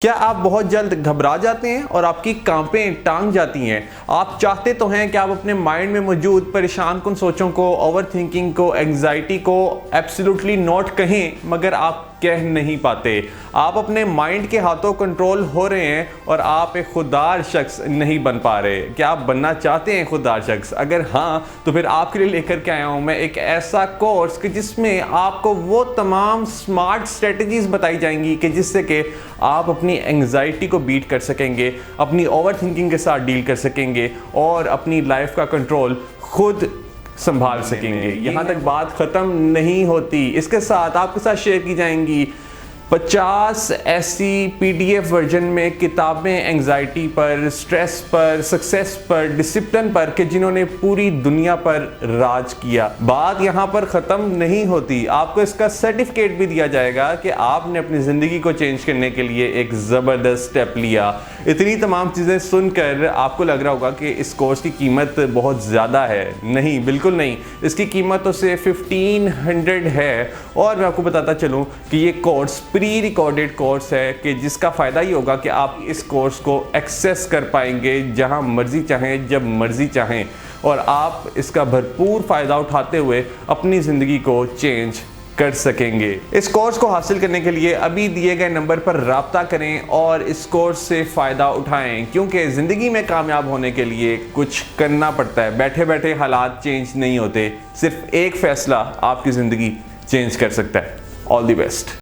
क्या आप बहुत जल्द घबरा जाते हैं और आपकी कांपें टांग जाती हैं? आप चाहते तो हैं कि आप अपने माइंड में मौजूद परेशान कुन सोचों को, ओवर थिंकिंग को, एंग्जाइटी को एब्सोल्युटली नॉट कहें, मगर आप कह नहीं पाते। आप अपने माइंड के हाथों कंट्रोल हो रहे हैं और आप एक खुददार शख्स नहीं बन पा रहे। क्या आप बनना चाहते हैं खुददार शख्स? अगर हाँ, तो फिर आपके लिए लेकर के आया हूँ मैं एक ऐसा कोर्स कि जिसमें आपको वो तमाम स्मार्ट स्ट्रेटजीज बताई जाएंगी कि जिससे कि आप अपनी एंग्जाइटी को बीट कर सकेंगे, अपनी ओवर थिंकिंग के साथ डील कर सकेंगे और अपनी लाइफ का कंट्रोल खुद संभाल सकेंगे। यहाँ तक बात ख़त्म नहीं होती। इसके साथ आपके साथ शेयर की जाएंगी 50 ऐसी PDF वर्जन में किताबें एंग्जाइटी पर, स्ट्रेस पर, सक्सेस पर, डिसिप्लिन पर कि जिन्होंने पूरी दुनिया पर राज किया। बात यहाँ पर ख़त्म नहीं होती। आपको इसका सर्टिफिकेट भी दिया जाएगा कि आपने अपनी ज़िंदगी को चेंज करने के लिए एक ज़बरदस्त स्टेप लिया। इतनी तमाम चीज़ें सुनकर आपको लग रहा होगा कि इस कोर्स की कीमत बहुत ज़्यादा है। नहीं, बिल्कुल नहीं। इसकी कीमत तो सिर्फ 1500 है। और मैं आपको बताता चलूँ कि ये कोर्स प्री रिकॉर्डेड कोर्स है कि जिसका फ़ायदा ये होगा कि आप इस कोर्स को एक्सेस कर पाएंगे जहां मर्जी चाहें, जब मर्जी चाहें, और आप इसका भरपूर फ़ायदा उठाते हुए अपनी ज़िंदगी को चेंज कर सकेंगे। इस कोर्स को हासिल करने के लिए अभी दिए गए नंबर पर राब्ता करें और इस कोर्स से फ़ायदा उठाएं, क्योंकि ज़िंदगी में कामयाब होने के लिए कुछ करना पड़ता है। बैठे बैठे हालात चेंज नहीं होते। सिर्फ एक फ़ैसला आपकी ज़िंदगी चेंज कर सकता है। All the best.